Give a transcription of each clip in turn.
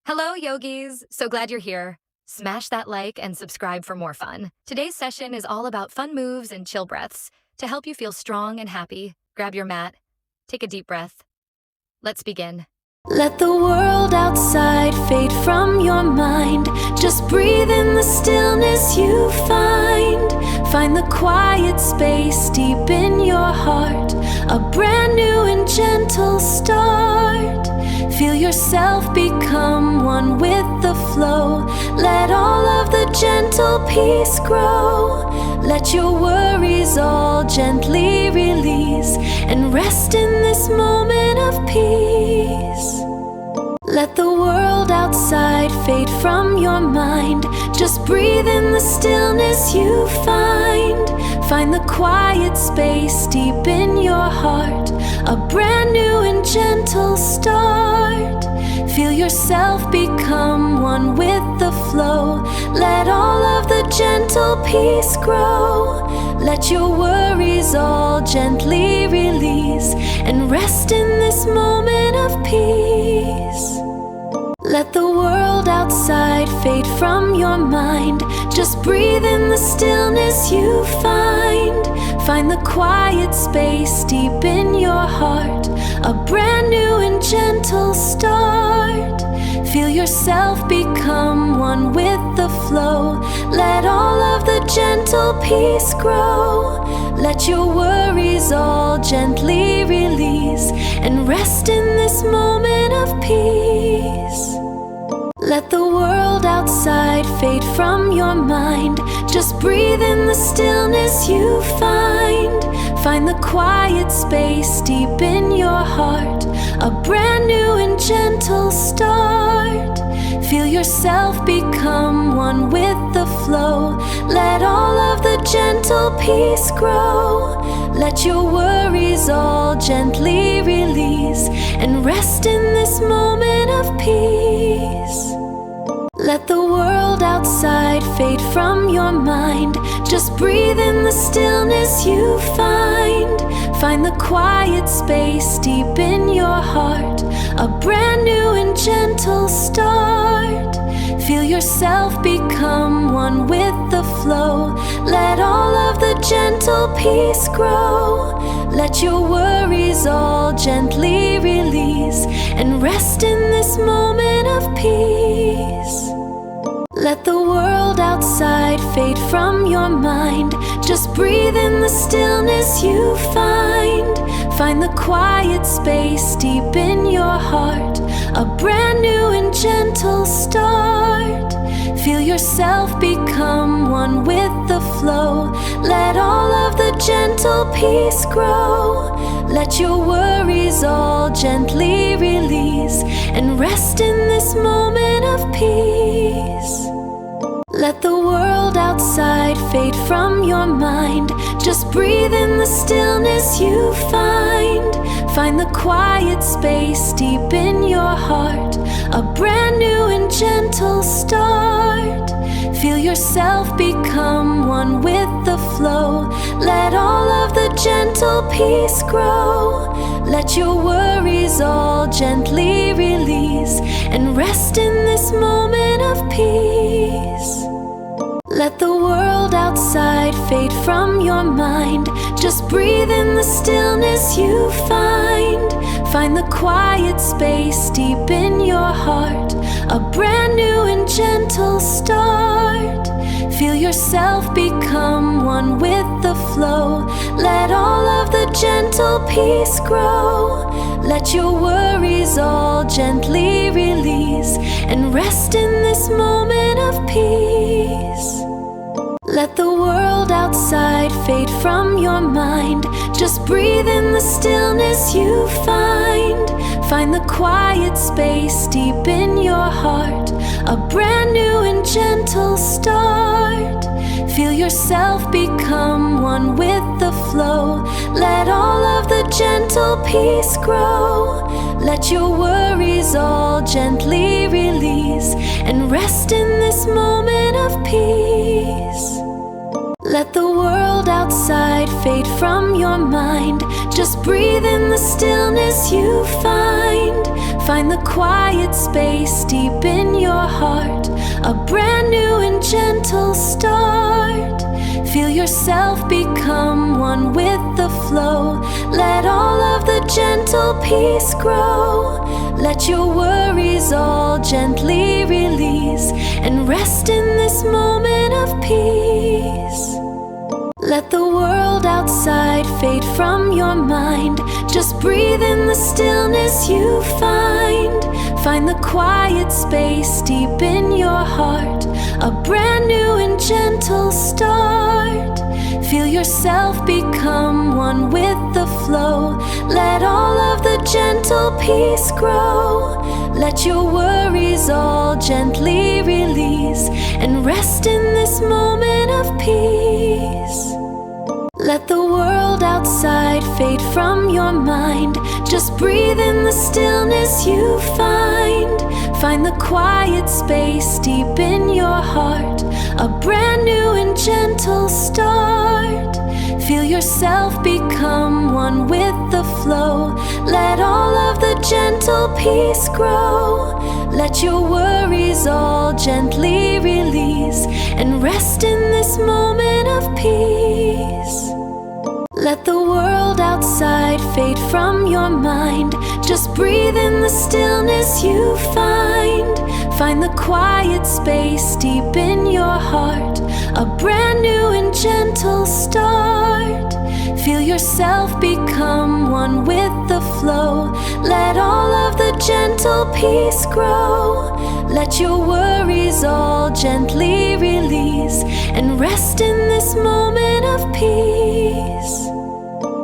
Hello, yogis! So glad you're here. Smash that like and subscribe for more fun. Today's session is all about fun moves and chill breaths. To help you feel strong and happy, grab your mat, take a deep breath. Let's begin. Let the world outside fade from your mind. Just breathe in the stillness you find. Find the quiet space deep in your heart. A brand new and gentle start. Feel yourself become one with the flow. Let all of the gentle peace grow. Let your worries all gently release and rest in this moment of peace. Let the world outside fade from your mind. Just breathe in the stillness you find. Find the quiet space deep in your heart. A brand new and gentle start. Feel yourself become one with the flow. Let all of the gentle peace grow. Let your worries all gently release and rest in this moment of peace. Let the world outside fade from your mind. Just breathe in the stillness you find. Find the quiet space deep in your heart. A brand new and gentle start. Feel yourself become one with the flow. Let all of the gentle peace grow. Let your worries all gently release and rest in this moment of peace. Let the world outside fade from your mind. Just breathe in the stillness you find. Find the quiet space deep in your heart. A brand new and gentle start. Feel yourself become one with the flow. Let all of the gentle peace grow. Let your worries all gently release and rest in this moment of peace. Let the world outside fade from your mind. Just breathe in the stillness you find. Find the quiet space deep in your heart. A brand new and gentle start. Feel yourself become one with the flow. Let all of the gentle peace grow. Let your worries all gently release and rest in this moment of peace. Let the world outside fade from your mind. Just breathe in the stillness you find. Find the quiet space deep in your heart. A brand new and gentle start. Feel yourself become one with the flow. Let all of the gentle peace grow. Let your worries all gently release and rest in this moment of peace. Let the world outside fade from your mind. Just breathe in the stillness you find. Find the quiet space deep in your heart. A brand new and gentle start. Feel yourself become one with the flow. Let all of the gentle peace grow. Let your worries all gently release and rest in this moment of peace. Let the world outside fade from your mind. Just breathe in the stillness you find. Find the quiet space deep in your heart. A brand new and gentle start. Feel yourself become one with the flow. Let all of the gentle peace grow. Let your worries all gently release and rest in this moment of peace. Let the world outside fade from your mind. Just breathe in the stillness you find. Find the quiet space deep in your heart. A brand new and gentle start. Feel yourself become one with the flow. Let all of the gentle peace grow. Let your worries all gently release and rest in this moment of peace. Let the world outside fade from your mind. Just breathe in the stillness you find. Find the quiet space deep in with the flow. Let all of the gentle peace grow. Let your worries all gently release and rest in this moment of peace. Let the world outside fade from your mind. Just breathe in the stillness you find. Find the quiet space deep in your heart, a brand new and gentle start. Feel yourself become one with the flow. Let all of the gentle peace grow. Let your worries all gently release and rest in this moment of peace. Let the world outside fade from your mind. Just breathe in the stillness you find. Find the quiet space deep in your heart, a brand new and gentle start. Feel yourself become one with the flow. Let all of the gentle peace grow. Let your worries all gently release and rest in this moment of peace. Let the world outside fade from your mind. Just breathe in the stillness you find. Find the quiet space deep in your heart, a brand new and gentle start. Feel yourself become one with the flow. Let all of the gentle peace grow. Let your worries all gently release and rest in this moment of peace.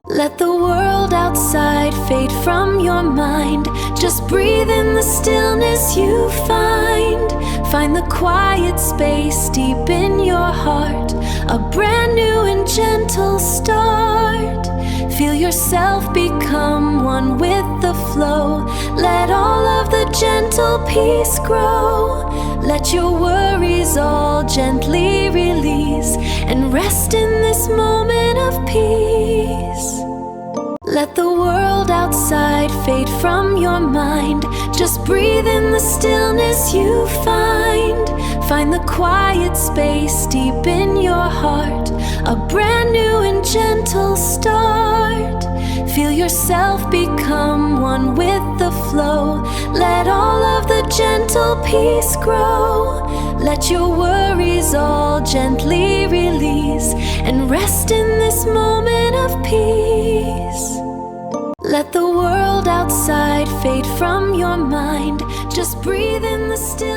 Let the world outside fade from your mind. Just breathe in the stillness you find. Find the quiet space deep in your heart, a brand new and gentle start. Feel yourself become one with the flow. Let all of the gentle peace grow. Let your worries all gently release and rest in this moment of peace. Let the world outside fade from your mind. Just breathe in the stillness you find. Find the quiet space deep in your heart, a brand new and gentle start. Feel yourself become one with the flow. Let all of the gentle peace grow. Let your worries all gently release and rest in this moment of peace. Let the world outside fade from your mind. Just breathe in the stillness.